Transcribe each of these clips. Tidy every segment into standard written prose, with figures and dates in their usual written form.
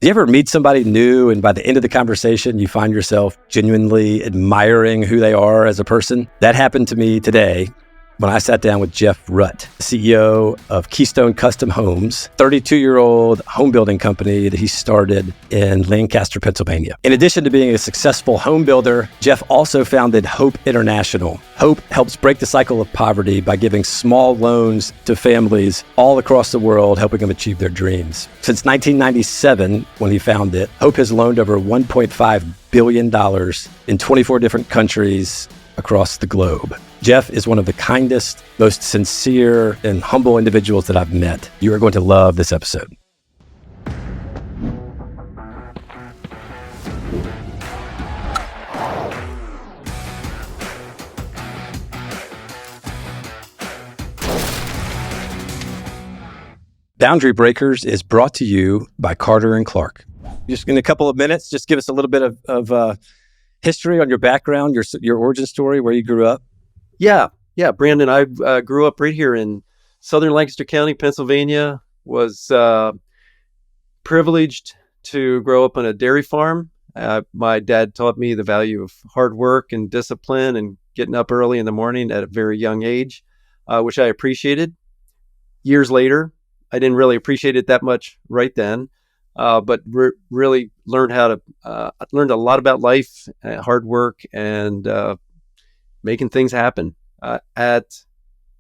Do you ever meet somebody new and by the end of the conversation, you find yourself genuinely admiring who they are as a person? That happened to me today when I sat down with Jeff Rutt, CEO of Keystone Custom Homes, 32-year-old home building company that he started in Lancaster, Pennsylvania. In addition to being a successful home builder, Jeff also founded Hope International. Hope helps break the cycle of poverty by giving small loans to families all across the world, helping them achieve their dreams. Since 1997, when he founded it, Hope has loaned over $1.5 billion in 24 different countries across the globe. Jeff is one of the kindest, most sincere, and humble individuals that I've met. You are going to love this episode. Boundary Breakers is brought to you by Carter and Clark. Just in a couple of minutes, just give us a little bit of history on your background, your origin story, where you grew up. Yeah, Brandon, I grew up right here in southern Lancaster County, Pennsylvania. Was privileged to grow up on a dairy farm. My dad taught me the value of hard work and discipline and getting up early in the morning at a very young age, which I appreciated. Years later, I didn't really appreciate it that much right then, but really learned learned a lot about life, hard work, and making things happen. At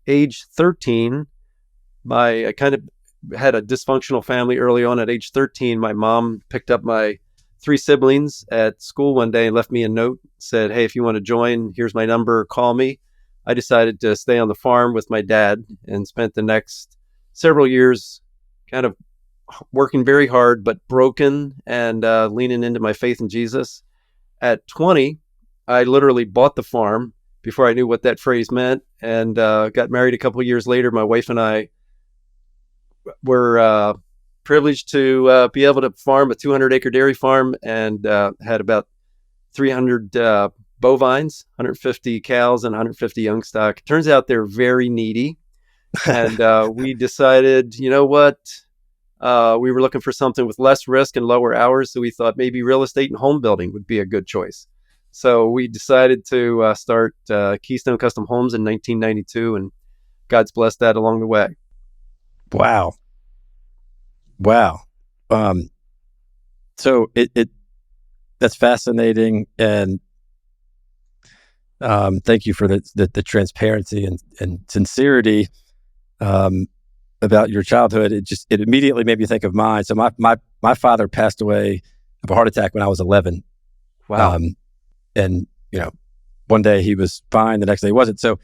age 13, I kind of had a dysfunctional family early on. At age 13, my mom picked up my 3 siblings at school one day and left me a note, said, "Hey, if you want to join, here's my number, call me." I decided to stay on the farm with my dad and spent the next several years kind of working very hard, but broken and leaning into my faith in Jesus. At 20, I literally bought the farm before I knew what that phrase meant, and got married a couple of years later. My wife and I were privileged to be able to farm a 200-acre dairy farm and had about 300 bovines, 150 cows, and 150 young stock. Turns out they're very needy. And we decided, you know what? We were looking for something with less risk and lower hours. So we thought maybe real estate and home building would be a good choice. So we decided to start Keystone Custom Homes in 1992, and God's blessed that along the way. Wow. So that's fascinating, and thank you for the transparency and sincerity about your childhood. It immediately made me think of mine. So my father passed away of a heart attack when I was 11. Wow. And one day he was fine, the next day he wasn't. So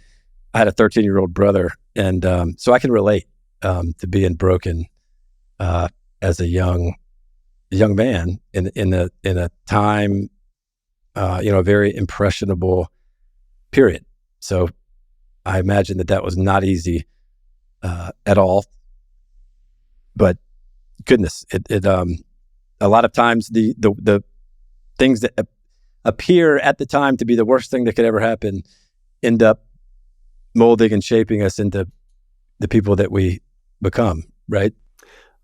I had a 13-year-old brother, and so I can relate to being broken as a young man in a time, a very impressionable period. So I imagine that was not easy at all. But goodness, a lot of times the things that appear at the time to be the worst thing that could ever happen end up molding and shaping us into the people that we become, right?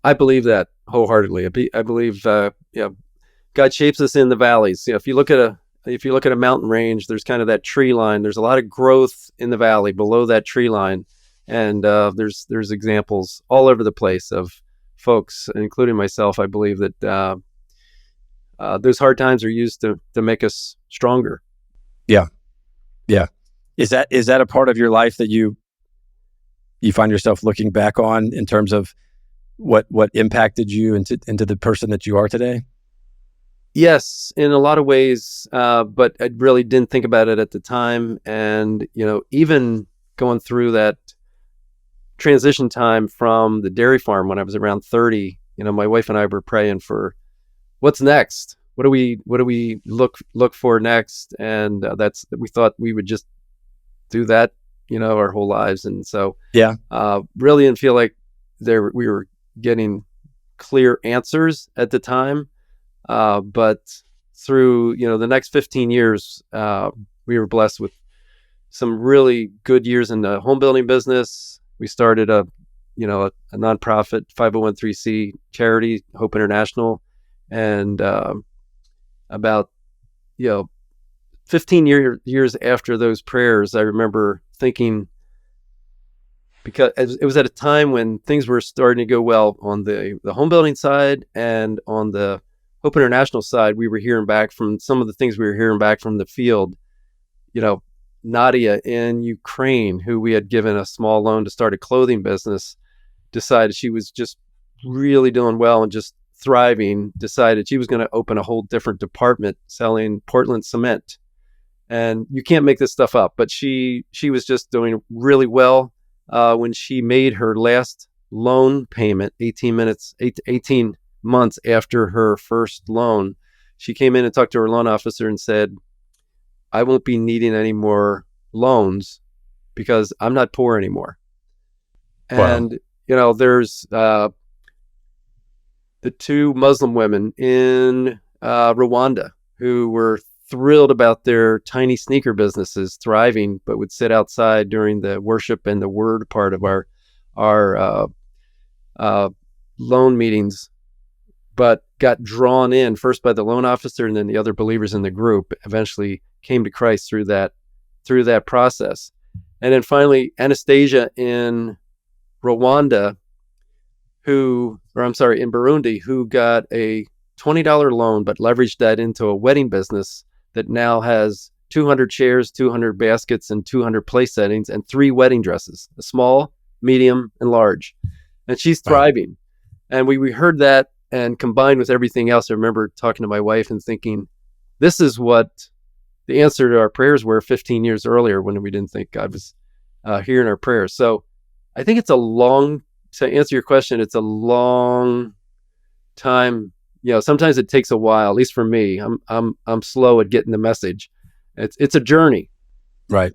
I believe that wholeheartedly. I believe God shapes us in the valleys. If you look at a mountain range, there's kind of that tree line. There's a lot of growth in the valley below that tree line, and there's examples all over the place of folks, including myself. I believe that those hard times are used to make us stronger. Yeah. Is that a part of your life that you find yourself looking back on in terms of what impacted you into the person that you are today? Yes, in a lot of ways, but I really didn't think about it at the time. And, even going through that transition time from the dairy farm when I was around 30, my wife and I were praying for what's next. What do we look for next? And we thought we would just do that, our whole lives. And so, really didn't feel like we were getting clear answers at the time. But through, the next 15 years, we were blessed with some really good years in the home building business. We started a nonprofit 501(c) charity, Hope International, And about 15 years after those prayers, I remember thinking, because it was at a time when things were starting to go well on the home building side, and on the Hope International side, we were hearing back from some of the things we were hearing back from the field. Nadia in Ukraine, who we had given a small loan to start a clothing business, decided she was just really doing well and just thriving, decided she was going to open a whole different department selling Portland cement. And you can't make this stuff up, but she was just doing really well. When she made her last loan payment, 18 months after her first loan, she came in and talked to her loan officer and said, I won't be needing any more loans because I'm not poor anymore. Wow. And, there's the two Muslim women in Rwanda who were thrilled about their tiny sneaker businesses thriving, but would sit outside during the worship and the word part of our loan meetings, but got drawn in first by the loan officer, and then the other believers in the group eventually came to Christ through that process. And then finally, Anastasia in Rwanda, in Burundi, who got a $20 loan, but leveraged that into a wedding business that now has 200 chairs, 200 baskets, and 200 place settings, and 3 wedding dresses, a small, medium, and large. And she's thriving. Wow. And we heard that, and combined with everything else, I remember talking to my wife and thinking, this is what the answer to our prayers were 15 years earlier, when we didn't think God was hearing our prayers. So I think to answer your question, it's a long time. Sometimes it takes a while, at least for me. I'm slow at getting the message. It's a journey. Right.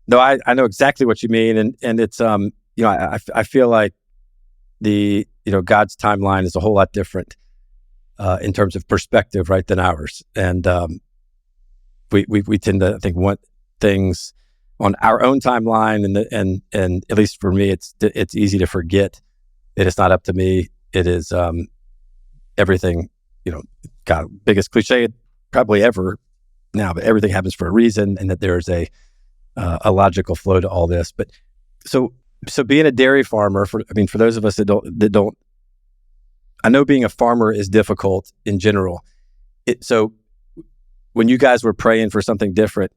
No, I know exactly what you mean. And it's, I feel like God's timeline is a whole lot different in terms of perspective, right, than ours. And we tend to, I think, want things on our own timeline, and at least for me, it's easy to forget that it's not up to me. It is everything, God, biggest cliche probably ever now, but everything happens for a reason, and that there's a logical flow to all this. But so being a dairy farmer, for those of us that don't, I know being a farmer is difficult in general. So when you guys were praying for something different,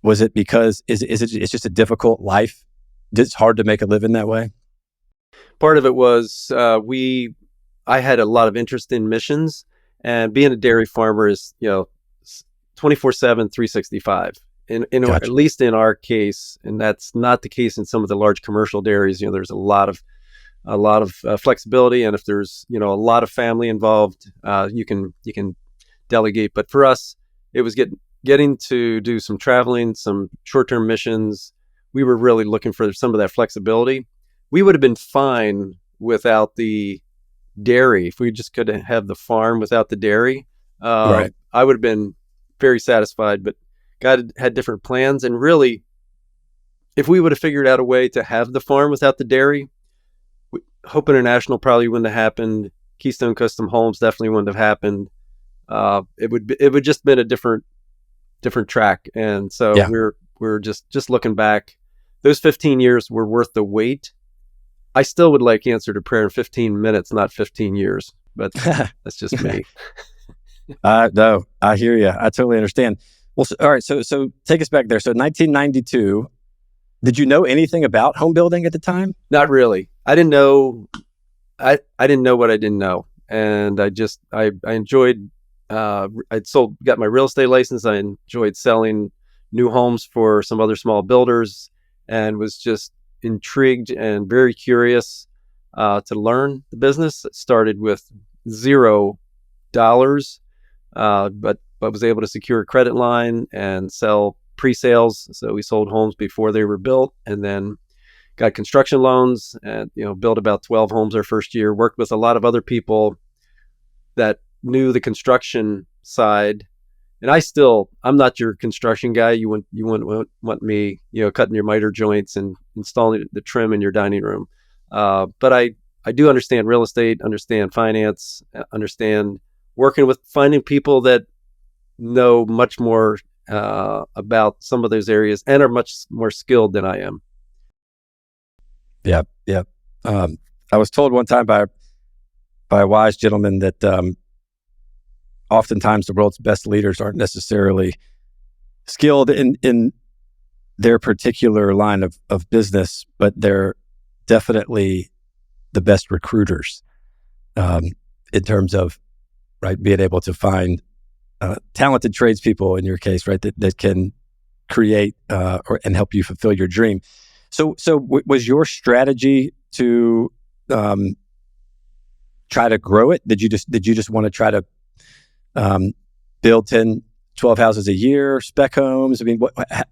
was it because it's just a difficult life? It's hard to make a living that way? Part of it was I had a lot of interest in missions, and being a dairy farmer is 24/7, 365. Gotcha. At least in our case, and that's not the case in some of the large commercial dairies. There's a lot of flexibility, and if there's a lot of family involved, you can delegate. But for us, it was getting to do some traveling, some short-term missions. We were really looking for some of that flexibility. We would have been fine without the dairy. If we just could have the farm without the dairy, right. I would have been very satisfied. But God had different plans. And really, if we would have figured out a way to have the farm without the dairy, Hope International probably wouldn't have happened. Keystone Custom Homes definitely wouldn't have happened. It would just been a different track. And so we're just looking back. Those 15 years were worth the wait. I still would like answer to prayer in 15 minutes, not 15 years, but that's just me. No, I hear you. I totally understand. Well, all right. So take us back there. So 1992, did you know anything about home building at the time? Not really. I didn't know. I didn't know what I didn't know. And I enjoyed, got my real estate license. I enjoyed selling new homes for some other small builders, and was just intrigued and very curious to learn the business. It started with $0, but was able to secure a credit line and sell pre-sales. So we sold homes before they were built, and then got construction loans, and built about 12 homes our first year. Worked with a lot of other people that knew the construction side. And I'm not your construction guy. You wouldn't want me, cutting your miter joints and installing the trim in your dining room. But I do understand real estate, understand finance, understand working with finding people that know much more about some of those areas and are much more skilled than I am. Yeah, yeah. I was told one time by a wise gentleman that oftentimes the world's best leaders aren't necessarily skilled in their particular line of business, but they're definitely the best recruiters in terms of being able to find talented tradespeople in your case, right, that can create and help you fulfill your dream. So was your strategy to try to grow it? Did you just want to try to build 10, 12 houses a year, spec homes? I mean,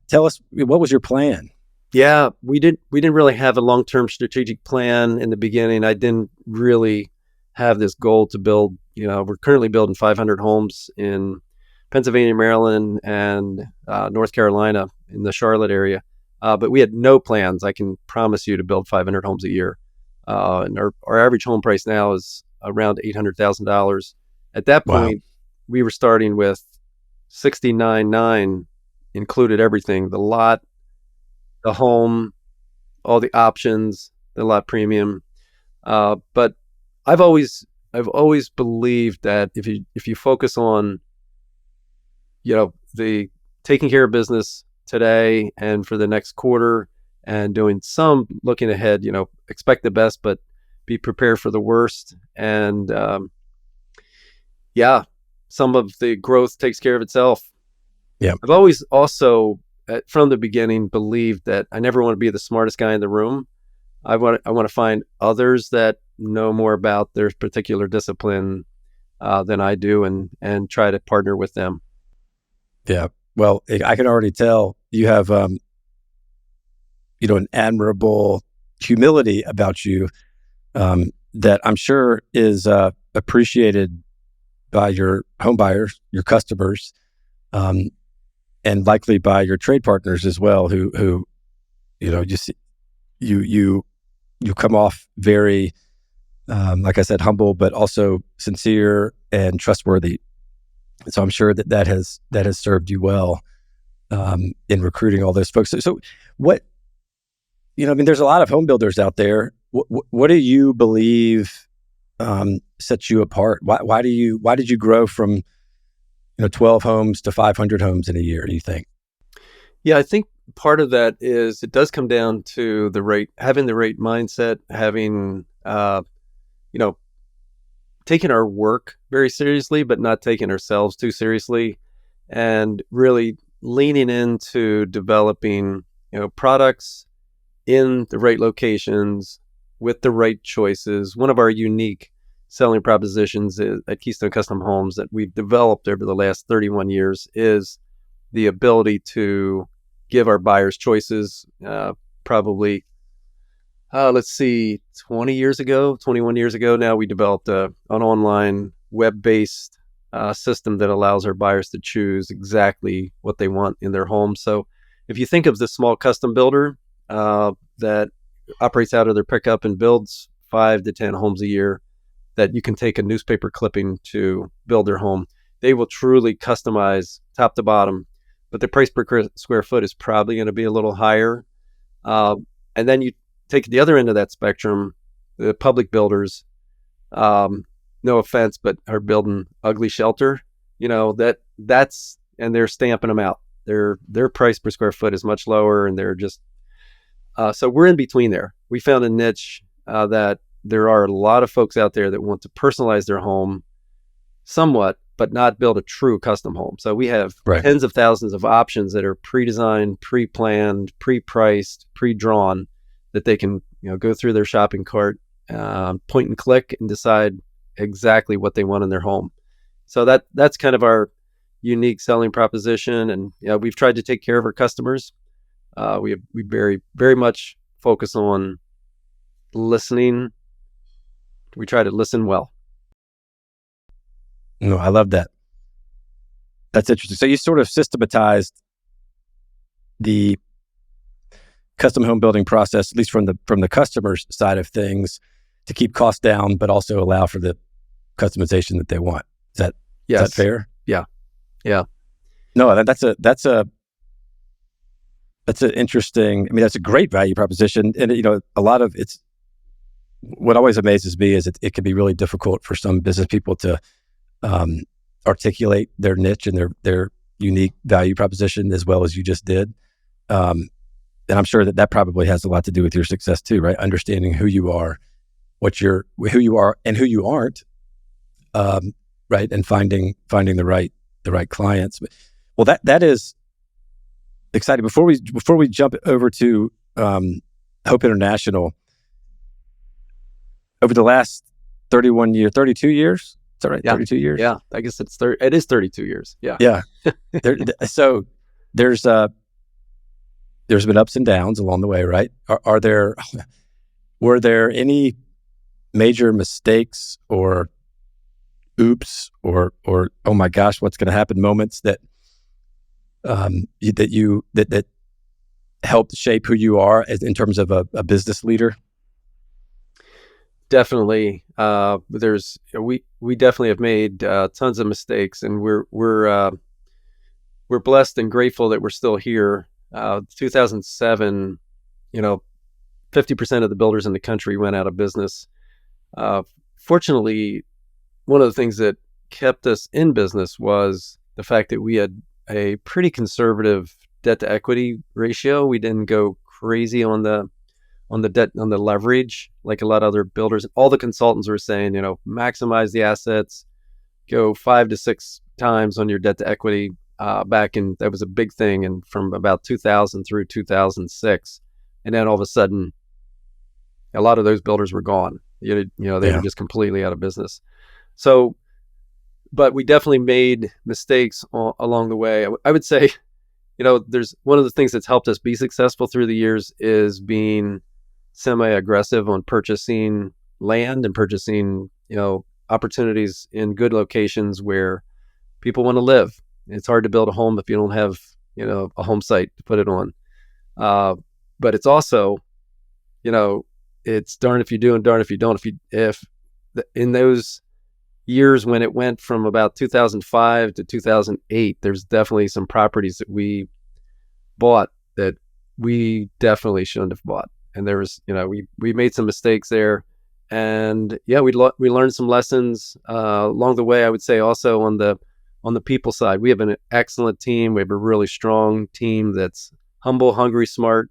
tell us, what was your plan? Yeah, we didn't really have a long-term strategic plan in the beginning. I didn't really have this goal to build, we're currently building 500 homes in Pennsylvania, Maryland, and North Carolina in the Charlotte area. But we had no plans, I can promise you, to build 500 homes a year. And our average home price now is around $800,000. At that point, we were starting with 69.9, included everything, the lot, the home, all the options, the lot premium. But I've always believed that if you focus on, the taking care of business today and for the next quarter and doing some looking ahead, expect the best, but be prepared for the worst. And some of the growth takes care of itself. Yeah. I've always also, from the beginning, believed that I never want to be the smartest guy in the room. I want to find others that know more about their particular discipline than I do, and try to partner with them. Yeah. Well, I can already tell you have, an admirable humility about you that I'm sure is appreciated by your home buyers, your customers, and likely by your trade partners as well, who you come off very, like I said, humble, but also sincere and trustworthy. So I'm sure that has served you well in recruiting all those folks. So what, there's a lot of home builders out there. What do you believe sets you apart? Why did you grow from 12 homes to 500 homes in a year, do you think? Yeah, I think part of that is it does come down to having the right mindset, having, taking our work very seriously, but not taking ourselves too seriously, and really leaning into developing, products in the right locations with the right choices. One of our unique selling propositions at Keystone Custom Homes that we've developed over the last 31 years is the ability to give our buyers choices. Probably, 21 years ago now, we developed an online web-based system that allows our buyers to choose exactly what they want in their home. So if you think of the small custom builder that operates out of their pickup and builds 5 to 10 homes a year, that you can take a newspaper clipping to build their home, they will truly customize top to bottom, but the price per square foot is probably going to be a little higher. And then you take the other end of that spectrum, the public builders, no offense, but are building ugly shelter, that's, and they're stamping them out. Their price per square foot is much lower, and they're just, so we're in between there. We found a niche that there are a lot of folks out there that want to personalize their home somewhat, but not build a true custom home. So we have tens of thousands of options that are pre-designed, pre-planned, pre-priced, pre-drawn, that they can go through their shopping cart, point and click, and decide exactly what they want in their home. So that's kind of our unique selling proposition. And we've tried to take care of our customers. We very, very much focus on listening. We try to listen well. No, I love that. That's interesting. So you sort of systematized the custom home building process, at least from the customer's side of things, to keep costs down, but also allow for the customization that they want. Is that fair? Yeah. Yeah. No, that's an interesting, I mean, that's a great value proposition. And, a lot of it's, what always amazes me is it can be really difficult for some business people to articulate their niche and their unique value proposition as well as you just did. And I'm sure that probably has a lot to do with your success too, right? Understanding who you are, who you are and who you aren't, right? And finding the right clients. Well, that is exciting. Before we jump over to Hope International, over the last 32 years, is that right? Yeah. 32 years? Yeah, I guess it is 32 years. Yeah. Yeah. So there's been ups and downs along the way, right? Were there any major mistakes or oops or oh my gosh, what's going to happen moments that that helped shape who you are in terms of a business leader? Definitely. We definitely have made tons of mistakes, and we're blessed and grateful that we're still here. 2007, 50% of the builders in the country went out of business. Fortunately, one of the things that kept us in business was the fact that we had a pretty conservative debt to equity ratio. We didn't go crazy on the debt, on the leverage, like a lot of other builders. All the consultants were saying, maximize the assets, go 5 to 6 times on your debt to equity. That was a big thing, and from about 2000 through 2006, and then all of a sudden, a lot of those builders were gone. They were just completely out of business. So, but we definitely made mistakes along the way. I would say, there's one of the things that's helped us be successful through the years is being semi-aggressive on purchasing land and purchasing, opportunities in good locations where people want to live. It's hard to build a home if you don't have, a home site to put it on. But it's also, it's darn if you do and darn if you don't. If in those years when it went from about 2005 to 2008, there's definitely some properties that we bought that we definitely shouldn't have bought. And there was, we made some mistakes there, and we learned some lessons along the way. I would say also on the people side, we have an excellent team. We have a really strong team that's humble, hungry, smart,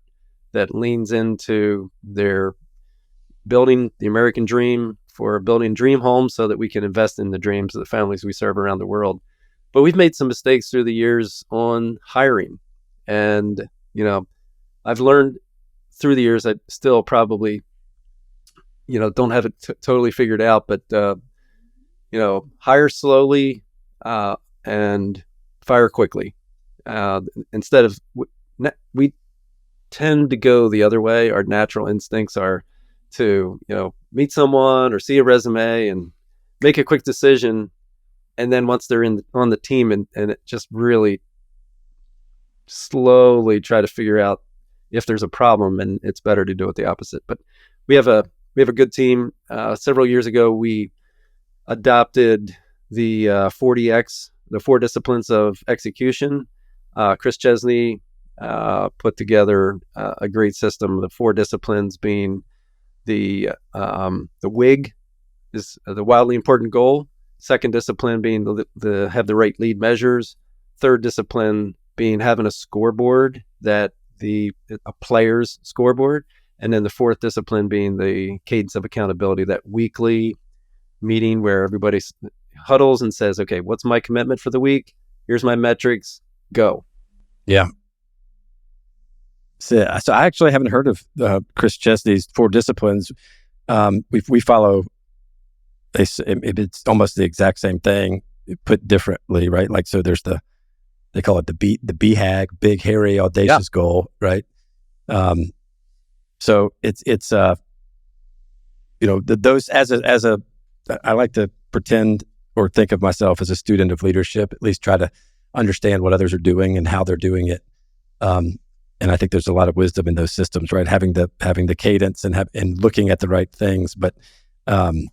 that leans into their building the American dream, for building dream homes so that we can invest in the dreams of the families we serve around the world. But we've made some mistakes through the years on hiring. And, I've learned through the years, I still probably, don't have it totally figured out, but, hire slowly and fire quickly. Instead of, we tend to go the other way. Our natural instincts are to, meet someone or see a resume and make a quick decision. And then once they're on the team and it just really slowly try to figure out if there's a problem, and it's better to do it the opposite. But we have a good team. Several years ago, we adopted the 40X, the 4 disciplines of execution. Chris Chesney put together a great system. The 4 disciplines being the WIG is the wildly important goal. Second discipline being the have the right lead measures. Third discipline being having a scoreboard, a player's scoreboard. And then the fourth discipline being the cadence of accountability, that weekly meeting where everybody huddles and says, okay, what's my commitment for the week? Here's my metrics, go. Yeah. So I actually haven't heard of Chris Chesney's 4 disciplines. We follow, it's almost the exact same thing, put differently, right? Like, so there's they call it the BHAG, big, hairy, audacious goal, right? So it's those I like to pretend or think of myself as a student of leadership, at least try to understand what others are doing and how they're doing it. And I think there's a lot of wisdom in those systems, right? Having the cadence and looking at the right things, but Um,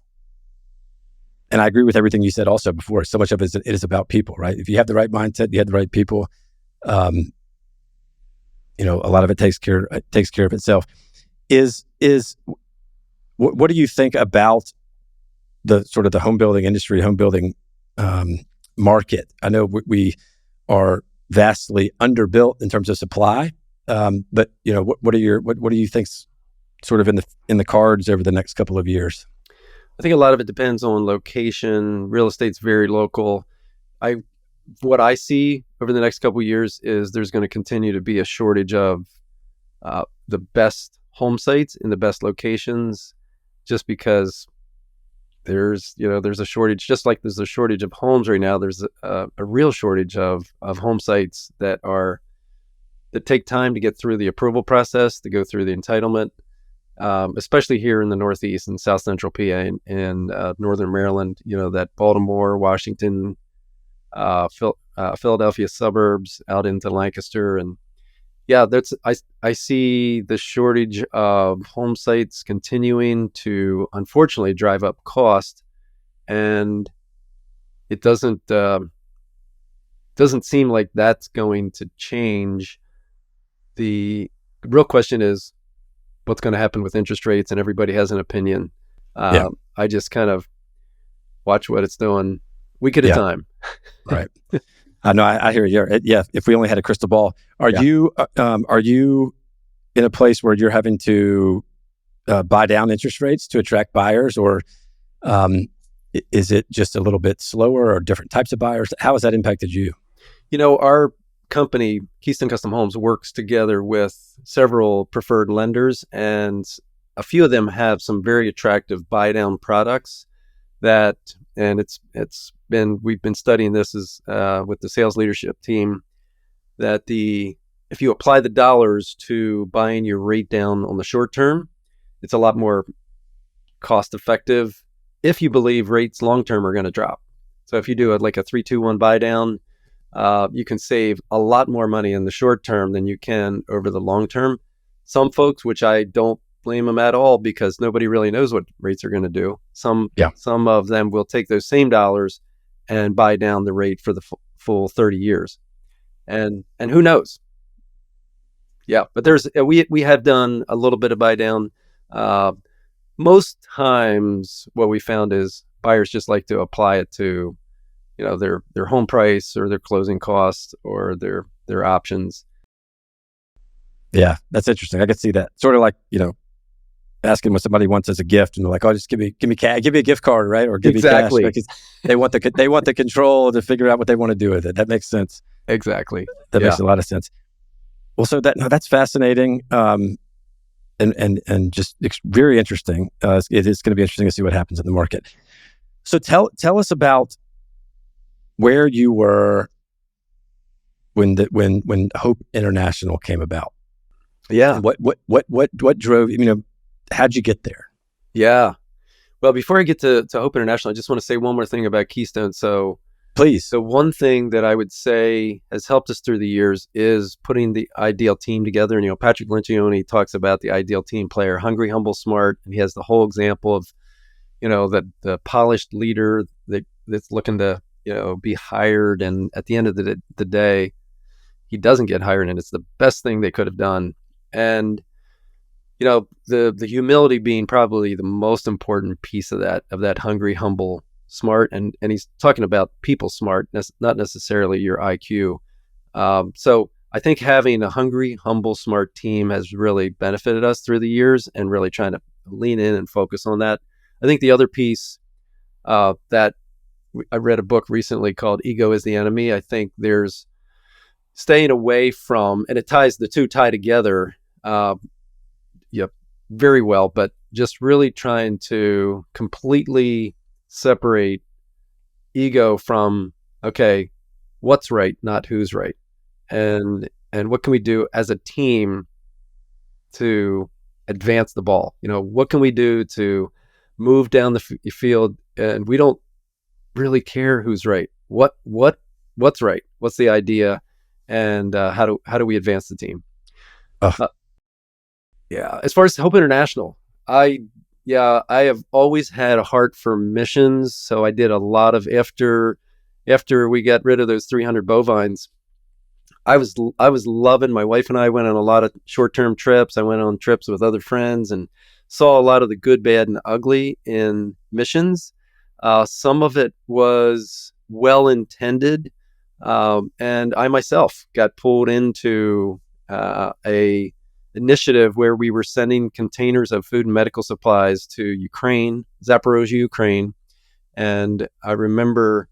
and I agree with everything you said also before. So much of it is about people, right? If you have the right mindset, you have the right people, um, a lot of it takes care of itself. What do you think about the sort of the home building industry, home building market? I know we are vastly underbuilt in terms of supply, but what do you think's sort of in the cards over the next couple of years? I think a lot of it depends on location. Real estate's very local. What I see over the next couple of years is there's going to continue to be a shortage of the best home sites in the best locations, just because there's a shortage. Just like there's a shortage of homes right now, there's a real shortage of home sites that take time to get through the approval process, to go through the entitlement. Especially here in the Northeast and South Central PA and Northern Maryland, that Baltimore, Washington, Philadelphia suburbs out into Lancaster. And yeah, I see the shortage of home sites continuing to unfortunately drive up cost. And it doesn't seem like that's going to change. The real question is, what's going to happen with interest rates, and everybody has an opinion. I just kind of watch what it's doing week at a time. Right. I know. I hear you. Yeah. If we only had a crystal ball, are you in a place where you're having to buy down interest rates to attract buyers, or is it just a little bit slower, or different types of buyers? How has that impacted you? Our company, Keystone Custom Homes, works together with several preferred lenders, and a few of them have some very attractive buy down products we've been studying this with the sales leadership team, that if you apply the dollars to buying your rate down on the short term, it's a lot more cost effective if you believe rates long term are going to drop. So if you do like a 3-2-1 buy down, you can save a lot more money in the short term than you can over the long term. Some folks, which I don't blame them at all, because nobody really knows what rates are going to do. Some of them will take those same dollars and buy down the rate for the full 30 years. And who knows? Yeah, but we have done a little bit of buy down. Most times what we found is buyers just like to apply it to their home price or their closing costs or their options. Yeah, that's interesting. I could see that. Sort of like, asking what somebody wants as a gift, and they're like, "Oh, just give me cash, give me a gift card, right?" Or give me cash, because they want the control to figure out what they want to do with it. That makes sense. Exactly. That makes a lot of sense. Well, so that's fascinating, and just very interesting. It is going to be interesting to see what happens in the market. So tell us about where you were when Hope International came about. Yeah. And what drove, how'd you get there? Yeah. Well, before I get to Hope International, I just want to say one more thing about Keystone. So please. So one thing that I would say has helped us through the years is putting the ideal team together. And, Patrick Lencioni talks about the ideal team player: hungry, humble, smart. And he has the whole example of, the polished leader that's looking to, be hired. And at the end of the day, he doesn't get hired, and it's the best thing they could have done. And, the humility being probably the most important piece of that hungry, humble, smart. And he's talking about people smart, not necessarily your IQ. So I think having a hungry, humble, smart team has really benefited us through the years, and really trying to lean in and focus on that. I think the other piece that I read a book recently called Ego is the Enemy. I think there's staying away from, and the two tie together very well, but just really trying to completely separate ego from, okay, what's right, not who's right. And what can we do as a team to advance the ball? What can we do to move down the field? And we don't really care who's right. What's right? What's the idea? And how do we advance the team? Yeah. As far as Hope International, I Yeah, I have always had a heart for missions. So I did a lot of after we got rid of those 300 bovines. I was loving. My wife and I went on a lot of short-term trips. I went on trips with other friends and saw a lot of the good, bad, and ugly in missions. Some of it was well intended, and I myself got pulled into a initiative where we were sending containers of food and medical supplies to Ukraine, Zaporozhye, Ukraine. And I remember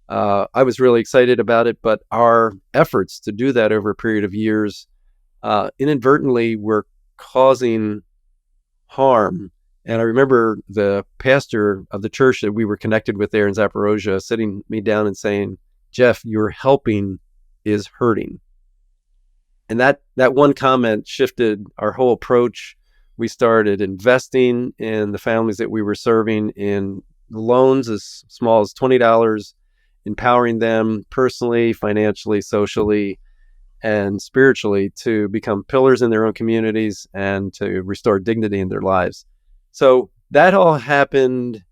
I was really excited about it, but our efforts to do that over a period of years inadvertently were causing harm. And I remember the pastor of the church that we were connected with there in Zaporozhye sitting me down and saying, Jeff, your helping is hurting. And that one comment shifted our whole approach. We started investing in the families that we were serving in loans as small as $20, empowering them personally, financially, socially, and spiritually to become pillars in their own communities and to restore dignity in their lives. So that all happened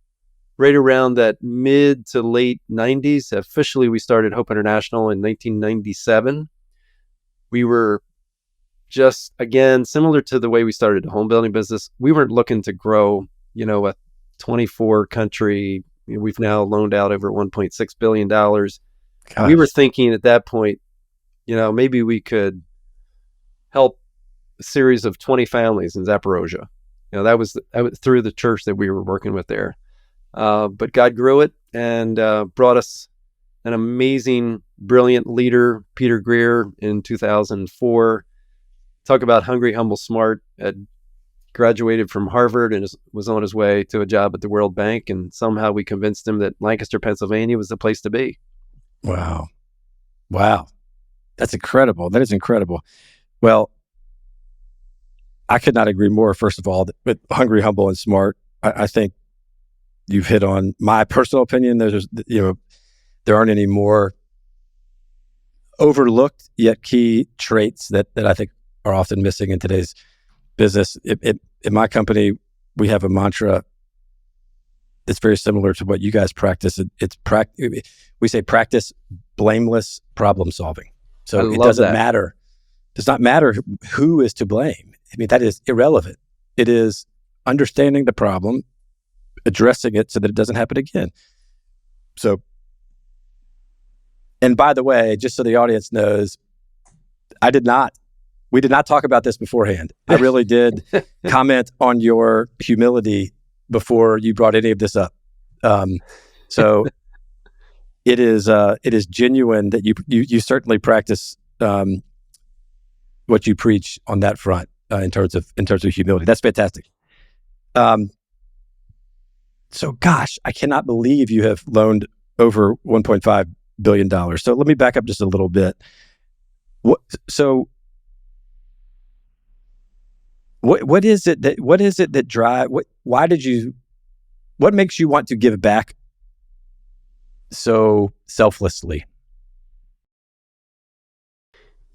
right around that mid to late 90s. Officially, we started Hope International in 1997. We were just, again, similar to the way we started the home building business. We weren't looking to grow, a 24 country. We've now loaned out over $1.6 billion. Gosh. We were thinking at that point, maybe we could help a series of 20 families in Zaporozhye. That was through the church that we were working with there. But God grew it and brought us an amazing, brilliant leader, Peter Greer, in 2004. Talk about hungry, humble, smart. Had graduated from Harvard and was on his way to a job at the World Bank. And somehow we convinced him that Lancaster, Pennsylvania was the place to be. Wow. That's incredible. That is incredible. Well, I could not agree more, first of all, with hungry, humble, and smart. I think you've hit on my personal opinion. There aren't any more overlooked yet key traits that I think are often missing in today's business. In my company, we have a mantra that's very similar to what you guys practice. We say practice blameless problem solving. So it doesn't matter. Does not matter who is to blame. I mean, that is irrelevant. It is understanding the problem, addressing it so that it doesn't happen again. So, and by the way, just so the audience knows, we did not talk about this beforehand. I really did comment on your humility before you brought any of this up. So it is genuine that you certainly practice what you preach on that front in terms of humility. That's fantastic. So gosh, I cannot believe you have loaned over $1.5 billion. So let me back up just a little bit. What is it that drive? What makes you want to give back so selflessly?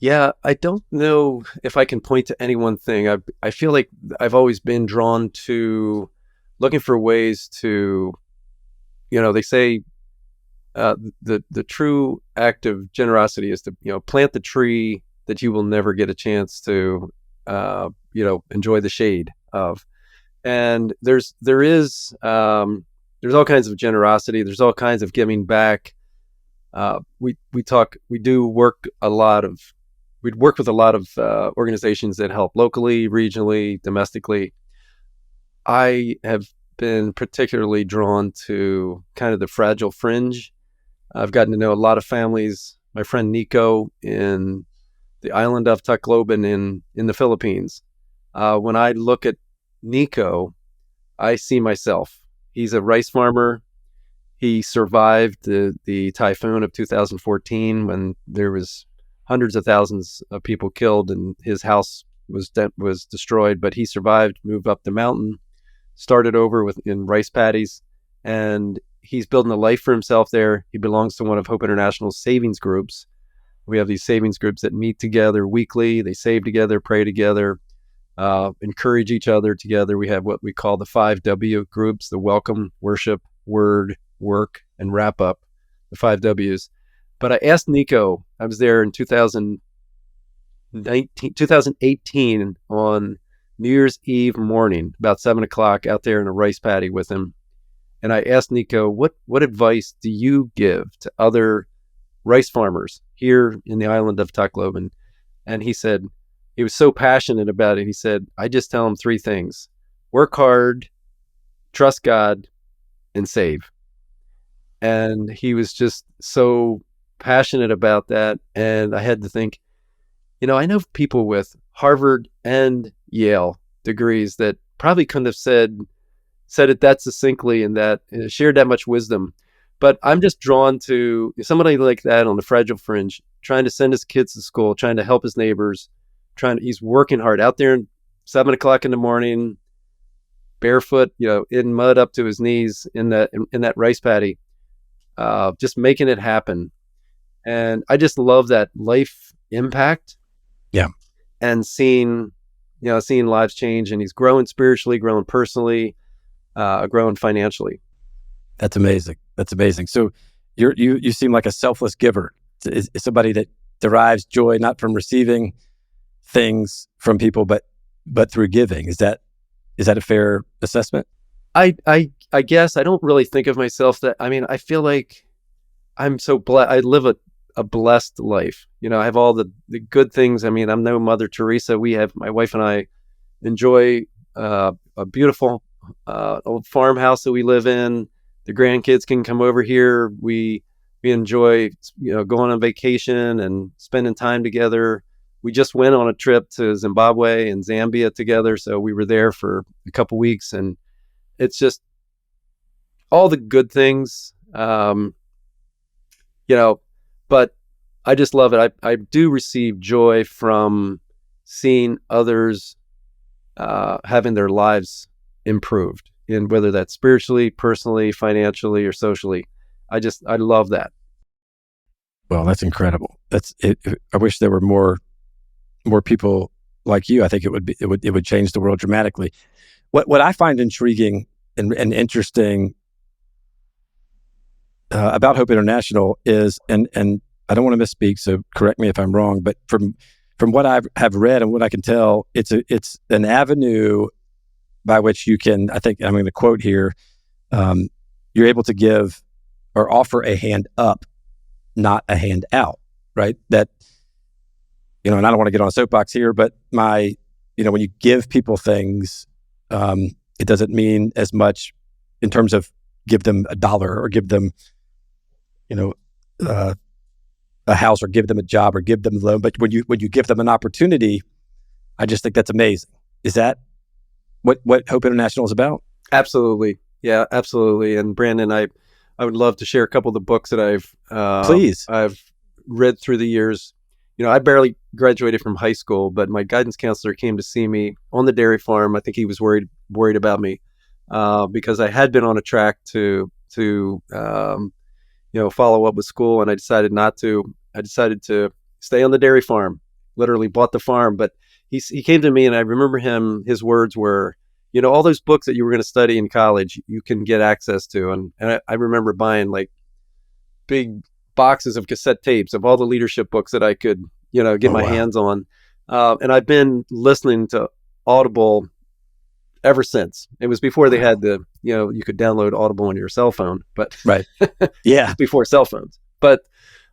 Yeah, I don't know if I can point to any one thing. I feel like I've always been drawn to looking for ways to, they say the true act of generosity is to, plant the tree that you will never get a chance to, enjoy the shade of. And there's all kinds of generosity. There's all kinds of giving back. We work with a lot of organizations that help locally, regionally, domestically. I have been particularly drawn to kind of the fragile fringe. I've gotten to know a lot of families. My friend Nico in the island of Tacloban in the Philippines. When I look at Nico, I see myself. He's a rice farmer. He survived the typhoon of 2014 when there was hundreds of thousands of people killed and his house was destroyed, but he survived, moved up the mountain, started over in rice paddies, and he's building a life for himself there. He belongs to one of Hope International's savings groups. We have these savings groups that meet together weekly. They save together, pray together. encourage each other together. We have what we call the 5W groups: the welcome, worship, word, work, and wrap up, the 5Ws. But I asked Nico, I was there in 2018 on New Year's Eve morning, about 7 o'clock, out there in a rice paddy with him. And I asked Nico, what advice do you give to other rice farmers here in the island of Tacloban? And he said, he was so passionate about it. He said, I just tell them three things: work hard, trust God, and save. And he was just so passionate about that. And I had to think, I know people with Harvard and Yale degrees that probably couldn't have said it that succinctly and that shared that much wisdom. But I'm just drawn to somebody like that on the fragile fringe, trying to send his kids to school, trying to help his neighbors, he's working hard out there 7 o'clock in the morning, barefoot, in mud up to his knees in that rice paddy, just making it happen. And I just love that life impact. Yeah. And seeing lives change, and he's growing spiritually, growing personally, growing financially. That's amazing. So you seem like a selfless giver. Is somebody that derives joy not from receiving things from people, but through giving. Is that a fair assessment? I guess I don't really think of myself that. I mean, I feel like I'm so blessed. I live a blessed life. I have all the good things. I mean, I'm no Mother Teresa. My wife and I enjoy a beautiful old farmhouse that we live in. The grandkids can come over here. We enjoy, going on vacation and spending time together. We just went on a trip to Zimbabwe and Zambia together. So we were there for a couple weeks, and it's just all the good things, but I just love it. I do receive joy from seeing others having their lives improved, in whether that's spiritually, personally, financially, or socially. I love that. Well, that's incredible. That's it. I wish there were more people like you. I think it would change the world dramatically. What I find intriguing and interesting about Hope International is, and I don't want to misspeak, so correct me if I'm wrong, but from what I have read and what I can tell, it's an avenue by which you can, I think I'm going to quote here, you're able to give or offer a hand up, not a hand out, right? That, and I don't want to get on a soapbox here, but when you give people things, it doesn't mean as much in terms of give them $1 or give them, a house, or give them a job, or give them a loan. But when you give them an opportunity, I just think that's amazing. Is that what Hope International is about? Absolutely. Yeah, absolutely. And Brandon, I would love to share a couple of the books that I've read through the years. I barely graduated from high school, but my guidance counselor came to see me on the dairy farm. I think he was worried about me because I had been on a track to follow up with school, and I decided not to. I decided to stay on the dairy farm. Literally bought the farm, but he came to me, and I remember his words were, all those books that you were going to study in college, you can get access to. And I remember buying like big boxes of cassette tapes of all the leadership books that I could, get my hands on. And I've been listening to Audible ever since. It was before they had you could download Audible on your cell phone, but right. Yeah. Before cell phones. But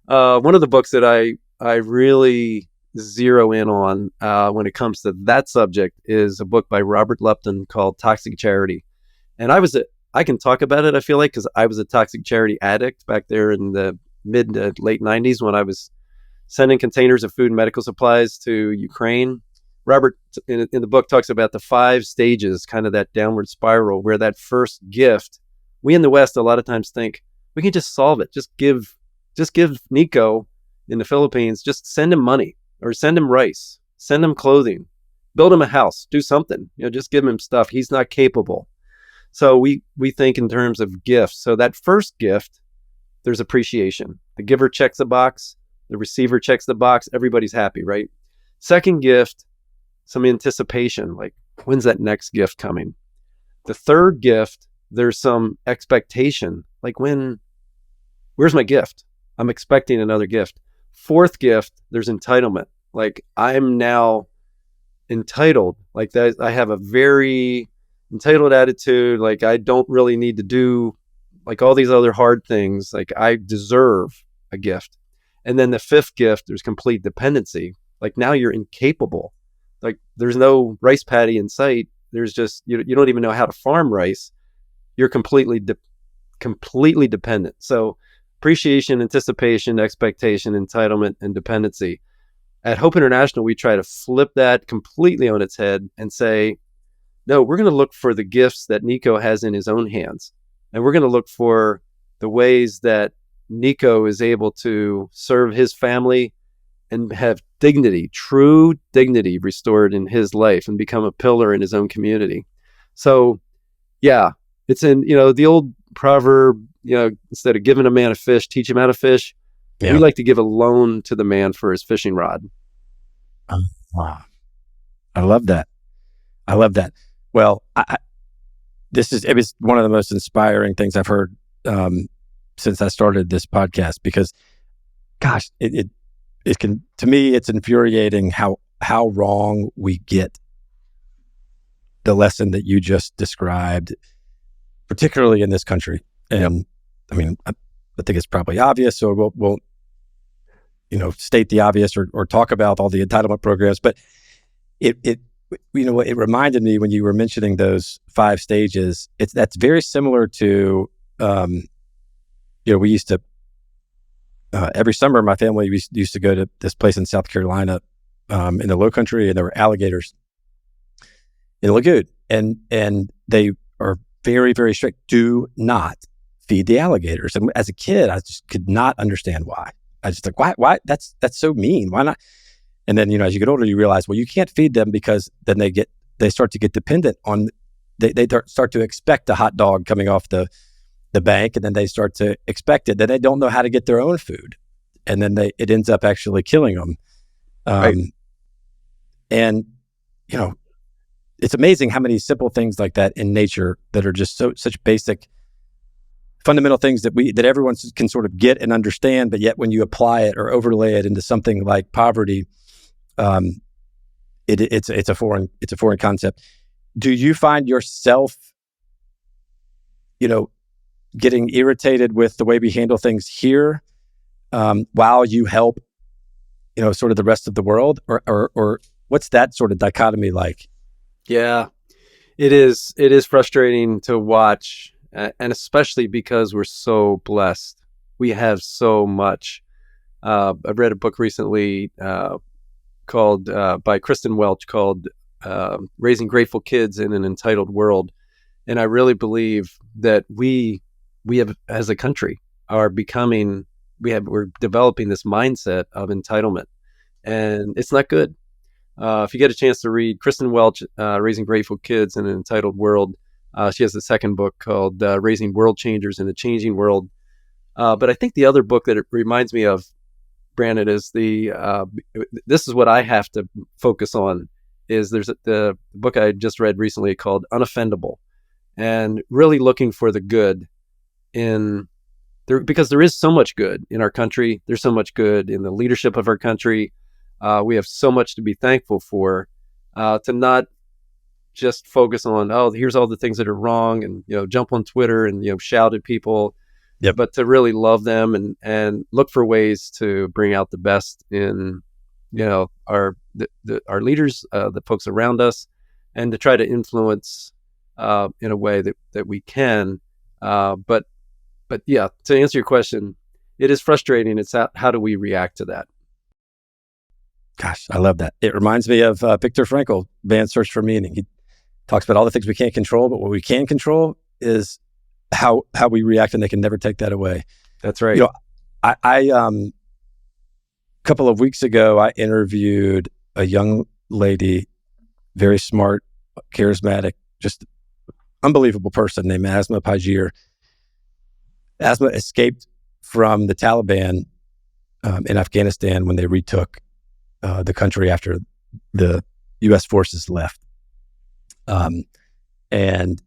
one of the books that I really zero in on when it comes to that subject is a book by Robert Lupton called Toxic Charity. And I can talk about it, I feel like, because I was a toxic charity addict back there in the mid to late 90s when I was sending containers of food and medical supplies to Ukraine. Robert, in the book, talks about the 5 stages, kind of that downward spiral, where that first gift, we in the West a lot of times think we can just solve it. Just give Nico in the Philippines, just send him money, or send him rice, send him clothing, build him a house, do something, just give him stuff. He's not capable. So we think in terms of gifts. So that first gift, there's appreciation. The giver checks the box, the receiver checks the box, everybody's happy, right? Second gift, some anticipation, like when's that next gift coming? The third gift, there's some expectation, like where's my gift? I'm expecting another gift. Fourth gift, there's entitlement. Like I'm now entitled, like that. I have a very entitled attitude. Like I don't really need to do like all these other hard things. Like I deserve a gift. And then the fifth gift, there's complete dependency. Like now you're incapable. Like there's no rice paddy in sight. There's just, you don't even know how to farm rice. You're completely dependent. So appreciation, anticipation, expectation, entitlement, and dependency. At Hope International, we try to flip that completely on its head and say, no, we're going to look for the gifts that Nico has in his own hands. And we're going to look for the ways that Nico is able to serve his family and have dignity, true dignity restored in his life and become a pillar in his own community. So, yeah, it's in, the old proverb, instead of giving a man a fish, teach him how to fish. Yeah. We like to give a loan to the man for his fishing rod. Wow. I love that. Well, it was one of the most inspiring things I've heard since I started this podcast, because gosh, it can, to me, it's infuriating how wrong we get the lesson that you just described, particularly in this country. And I mean, I think it's probably obvious, so we'll state the obvious or talk about all the entitlement programs. But it reminded me when you were mentioning those 5 stages. That's very similar to we used to every summer my family used to go to this place in South Carolina in the Low Country, and there were alligators in the lagoon, and they are very, very strict. Do not feed the alligators. And as a kid, I just could not understand why. I just like, why? That's so mean. Why not? And then, as you get older, you realize, well, you can't feed them because then they start to get dependent on, they start to expect a hot dog coming off the bank, and then they start to expect it. Then they don't know how to get their own food. And then it ends up actually killing them. Right. And, it's amazing how many simple things like that in nature that are just such basic, fundamental things that everyone can sort of get and understand, but yet when you apply it or overlay it into something like poverty, it's a foreign concept. Do you find yourself, getting irritated with the way we handle things here, while you help, sort of the rest of the world, or what's that sort of dichotomy like? Yeah, it is frustrating to watch. And especially because we're so blessed. We have so much. I've read a book recently called by Kristen Welch called Raising Grateful Kids in an Entitled World. And I really believe that we have, as a country, we're developing this mindset of entitlement. And it's not good. If you get a chance to read Kristen Welch, Raising Grateful Kids in an Entitled World, she has a second book called Raising World Changers in a Changing World. But I think the other book that it reminds me of, Brandon, is this is what I have to focus on, is there's the book I just read recently called Unoffendable, and really looking for the good in there, because there is so much good in our country. There's so much good in the leadership of our country. We have so much to be thankful for, to not just focus on, here's all the things that are wrong, and jump on Twitter and shout at people. Yep. But to really love them and look for ways to bring out the best in our leaders, the folks around us, and to try to influence in a way that we can. But yeah, to answer your question, it is frustrating. It's how do we react to that? Gosh, I love that. It reminds me of Viktor Frankl, Man's Search for Meaning. He talks about all the things we can't control, but what we can control is how we react, and they can never take that away. That's right. I couple of weeks ago, I interviewed a young lady, very smart, charismatic, just unbelievable person named Asma Pajir. Asma escaped from the Taliban in Afghanistan when they retook the country after the U.S. forces left. And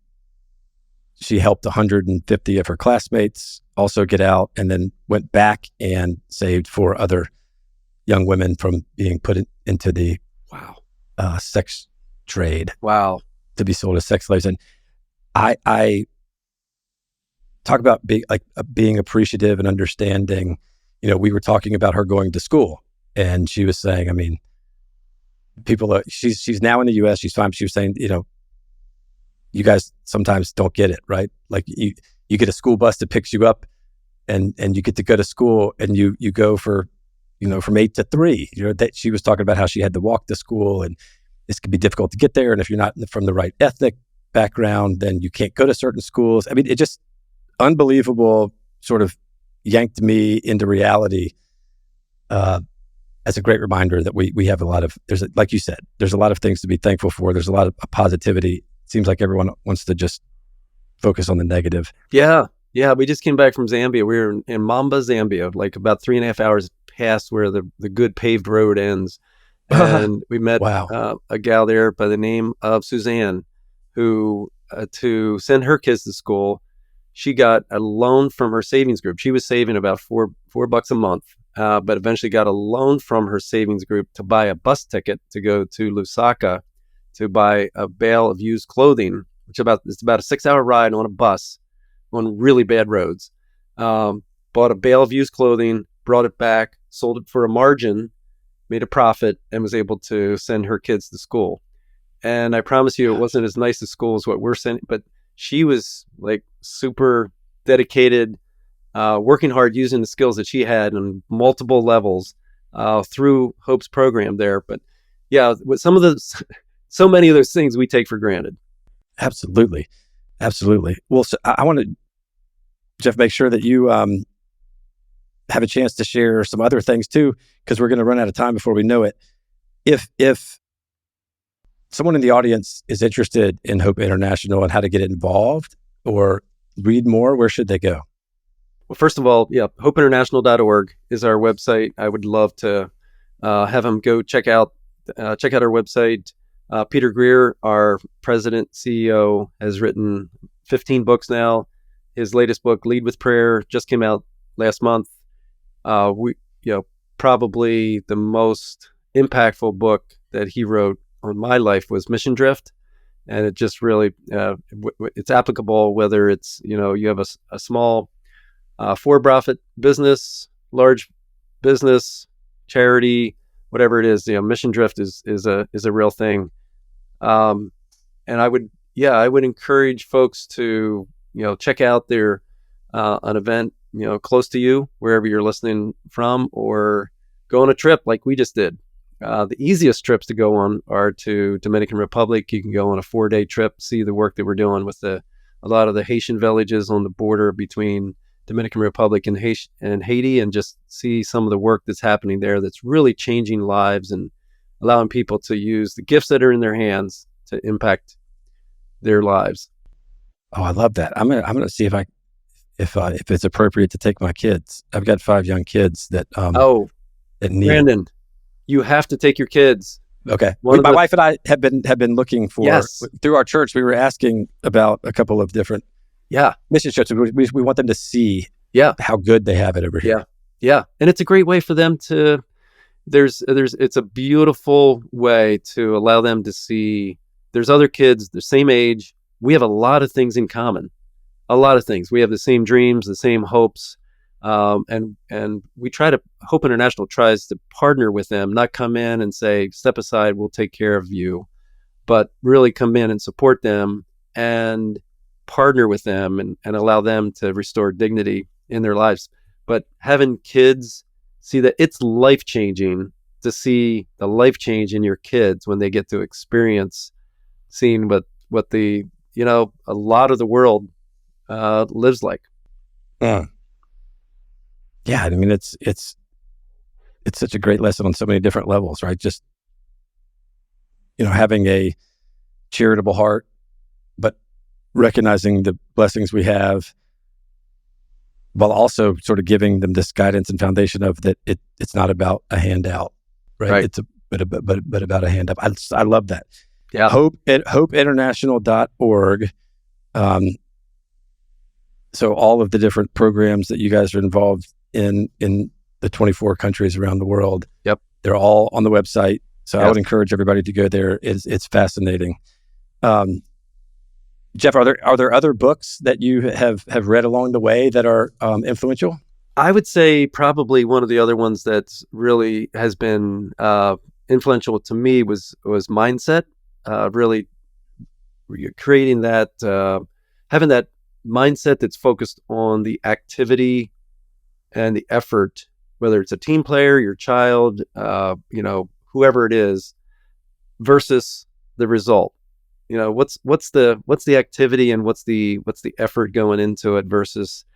she helped 150 of her classmates also get out, and then went back and saved 4 other young women from being put into the sex trade. Wow. To be sold as sex slaves. And I talk about being appreciative and understanding. We were talking about her going to school, and she was saying, I mean, she's now in the U.S. She's fine. She was saying, you guys sometimes don't get it, right? Like you get a school bus that picks you up, and you get to go to school, and you go for, from 8 to 3. That she was talking about how she had to walk to school, and this could be difficult to get there. And if you're not from the right ethnic background, then you can't go to certain schools. I mean, it just unbelievable sort of yanked me into reality as a great reminder that we have a lot of, like you said, there's a lot of things to be thankful for. There's a lot of positivity. It seems like everyone wants to just focus on the negative. Yeah. We just came back from Zambia. We were in Mamba, Zambia, like about 3.5 hours past where the good paved road ends. And we met a gal there by the name of Suzanne, who to send her kids to school, she got a loan from her savings group. She was saving about $4 a month, but eventually got a loan from her savings group to buy a bus ticket to go to Lusaka to buy a bale of used clothing, which it's about a 6-hour ride on a bus on really bad roads. Bought a bale of used clothing, brought it back, sold it for a margin, made a profit, and was able to send her kids to school. And I promise you, it wasn't as nice a school as what we're sending, but she was like super dedicated, working hard, using the skills that she had on multiple levels through Hope's program there. But yeah, with so many of those things we take for granted. Absolutely. Well, so I want to, Jeff, make sure that you have a chance to share some other things too, because we're going to run out of time before we know it. If someone in the audience is interested in Hope International and how to get involved or read more, where should they go? Well, first of all, hopeinternational.org is our website. I would love to have them go check out our website. Peter Greer, our president, CEO, has written 15 books now. His latest book, Lead with Prayer, just came out last month. Probably the most impactful book that he wrote on my life was Mission Drift. And it just really, it's applicable whether it's, you have a small for-profit business, large business, charity, whatever it is, Mission Drift is a real thing. And I would encourage folks to, check out their, an event, close to you, wherever you're listening from, or go on a trip like we just did. The easiest trips to go on are to Dominican Republic. You can go on a 4-day trip, see the work that we're doing with a lot of the Haitian villages on the border between Dominican Republic and Haiti, and just see some of the work that's happening there that's really changing lives and allowing people to use the gifts that are in their hands to impact their lives. Oh, I love that. I'm gonna see if it's appropriate to take my kids. I've got 5 young kids that that need Brandon, you have to take your kids. Okay. My wife and I have been looking for, through our church, we were asking about a couple of different mission trips. We want them to see how good they have it over here. Yeah. And it's a great way for them to, it's a beautiful way to allow them to see there's other kids the same age. We have a lot of things in common. A lot of things. We have the same dreams, the same hopes. And we Hope International tries to partner with them, not come in and say, step aside, we'll take care of you, but really come in and support them and partner with them and allow them to restore dignity in their lives. But having kids see that it's life-changing to see the life change in your kids when they get to experience seeing what the, a lot of the world lives like. Yeah, I mean, it's such a great lesson on so many different levels, right? Just, having a charitable heart, but recognizing the blessings we have, while also sort of giving them this guidance and foundation of that it's not about a handout, right? but about a hand up. I love that. Yeah. Hopeinternational.org. So all of the different programs that you guys are involved in the 24 countries around the world. Yep. They're all on the website. So Yes. I would encourage everybody to go there. It's fascinating. Jeff, are there other books that you have read along the way that are influential? I would say probably one of the other ones that's really has been influential to me was Mindset. Really creating that, having that mindset that's focused on the activity and the effort, whether it's a team player, your child, whoever it is, versus the result. What's the activity and what's the effort going into it versus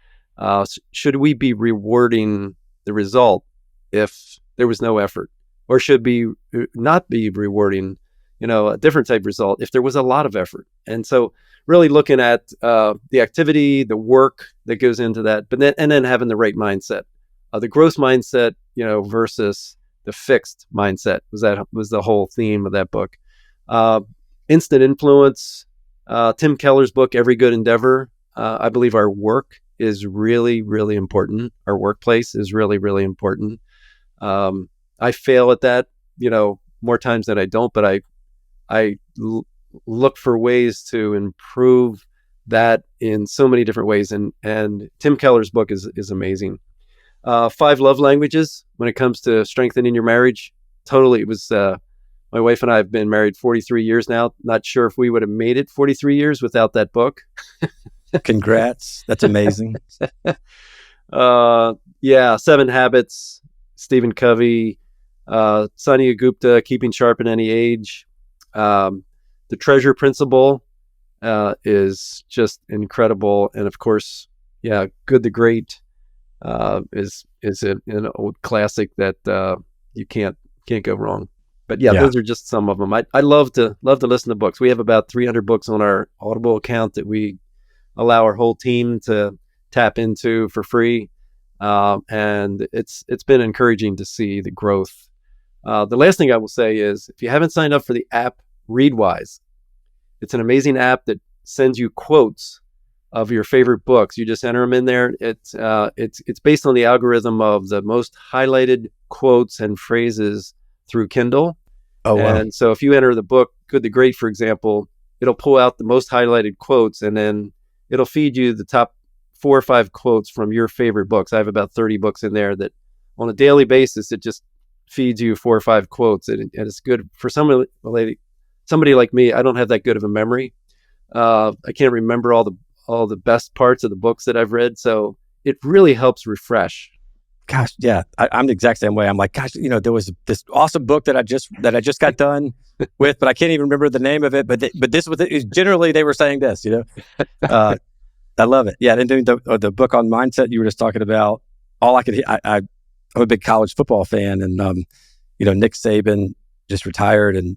should we be rewarding the result if there was no effort, or should we not be rewarding a different type of result if there was a lot of effort? And so really looking at the activity, the work that goes into that, but then having the right mindset, the growth mindset, versus the fixed mindset was the whole theme of that book. Instant Influence, Tim Keller's book, Every Good Endeavor. I believe our work is really, really important. Our workplace is really, really important. I fail at that, more times than I don't, but I look for ways to improve that in so many different ways. And Tim Keller's book is amazing. 5 Love Languages, when it comes to strengthening your marriage. Totally. It was, my wife and I have been married 43 years now. Not sure if we would have made it 43 years without that book. Congrats. That's amazing. 7 Habits, Stephen Covey, Sonia Gupta, Keeping Sharp at Any Age. The Treasure Principle is just incredible. And of course, Good to Great is an old classic that you can't go wrong. But those are just some of them. I love to listen to books. We have about 300 books on our Audible account that we allow our whole team to tap into for free. And it's been encouraging to see the growth. The last thing I will say is, if you haven't signed up for the app Readwise, it's an amazing app that sends you quotes of your favorite books. You just enter them in there. It's based on the algorithm of the most highlighted quotes and phrases through Kindle. Oh, wow. And so if you enter the book Good to Great, for example, it'll pull out the most highlighted quotes, and then it'll feed you the top 4 or 5 quotes from your favorite books. I have about 30 books in there that on a daily basis, it just feeds you 4 or 5 quotes. And it's good for somebody like me. I don't have that good of a memory. I can't remember all the best parts of the books that I've read. So it really helps refresh. Gosh, yeah, I'm the exact same way. I'm like, gosh, there was this awesome book that I just got done with, but I can't even remember the name of it. But this was generally they were saying this, I love it. Yeah, and doing the book on mindset you were just talking about. All I could hear, I'm a big college football fan, and Nick Saban just retired, and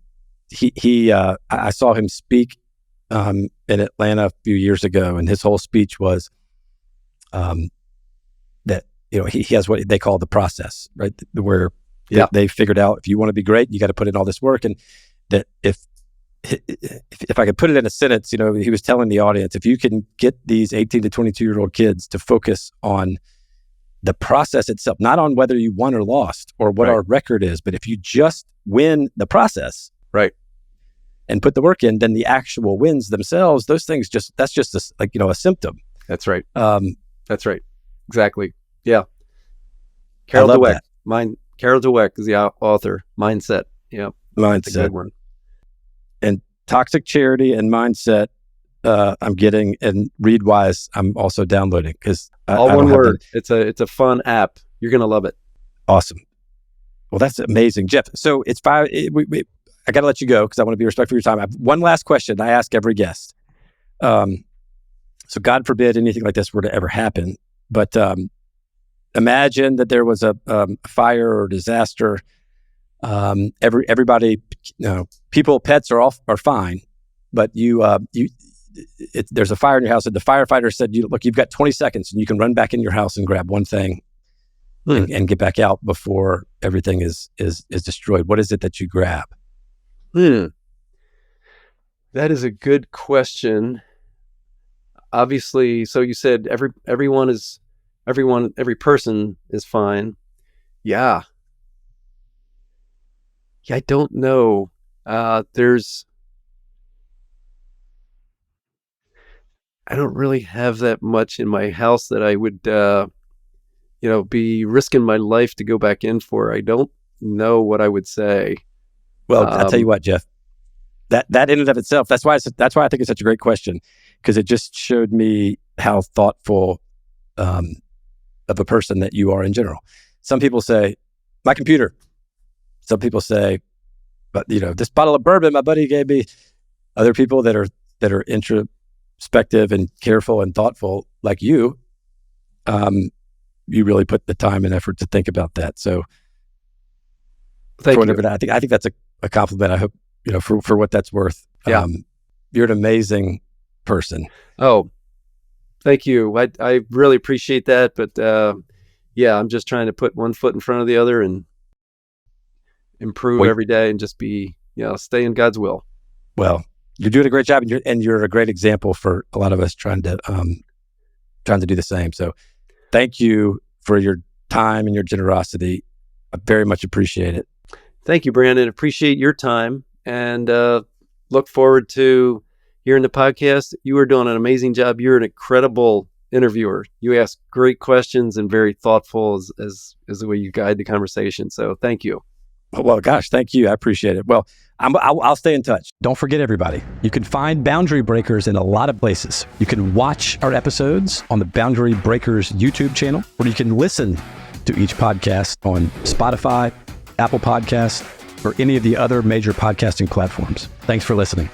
I saw him speak in Atlanta a few years ago, and his whole speech was that he has what they call the process, right? Where they figured out, if you want to be great, you got to put in all this work, and that if I could put it in a sentence, he was telling the audience, if you can get these 18 to 22-year-old kids to focus on the process itself, not on whether you won or lost or what our record is, but if you just win the process, right, and put the work in, then the actual wins themselves, those things that's just a symptom. That's right. That's right. Exactly. Yeah. Carol Dweck. Carol Dweck is the author. Mindset. Yeah. Mindset. That's a good one. And Toxic Charity and Mindset, I'm getting, and Readwise, I'm also downloading because all one word. It's a fun app. You're gonna love it. Awesome. Well, that's amazing, Jeff. So it's 5. I got to let you go because I want to be respectful of your time. I have one last question I ask every guest. So God forbid anything like this were to ever happen, but imagine that there was a fire or disaster. Everybody, people, pets are fine, but there's a fire in your house, and the firefighter said, "Look, you've got 20 seconds, and you can run back in your house and grab one thing. and get back out before everything is destroyed? What is it that you grab? That is a good question. Obviously, so you said every person is fine. Yeah. I don't know. I don't really have that much in my house that I would, be risking my life to go back in for. I don't know what I would say. Well, I'll tell you what, Jeff, that in and of itself, that's why I think it's such a great question, because it just showed me how thoughtful of a person that you are in general. Some people say, my computer. Some people say, but this bottle of bourbon my buddy gave me. Other people that are introspective and careful and thoughtful, like you, you really put the time and effort to think about that. So, thank you. I think that's a compliment. I hope for what that's worth. Yeah. You're an amazing person. Oh, thank you. I really appreciate that. But I'm just trying to put one foot in front of the other and improve every day and just be, stay in God's will. Well, you're doing a great job, and you're a great example for a lot of us trying to do the same. So thank you for your time and your generosity. I very much appreciate it. Thank you, Brandon. Appreciate your time, and look forward to hearing the podcast. You are doing an amazing job. You're an incredible interviewer. You ask great questions and very thoughtful as the way you guide the conversation. So thank you. Well, gosh, thank you. I appreciate it. Well, I'll stay in touch. Don't forget, everybody, you can find Boundary Breakers in a lot of places. You can watch our episodes on the Boundary Breakers YouTube channel, or you can listen to each podcast on Spotify, Apple Podcasts, or any of the other major podcasting platforms. Thanks for listening.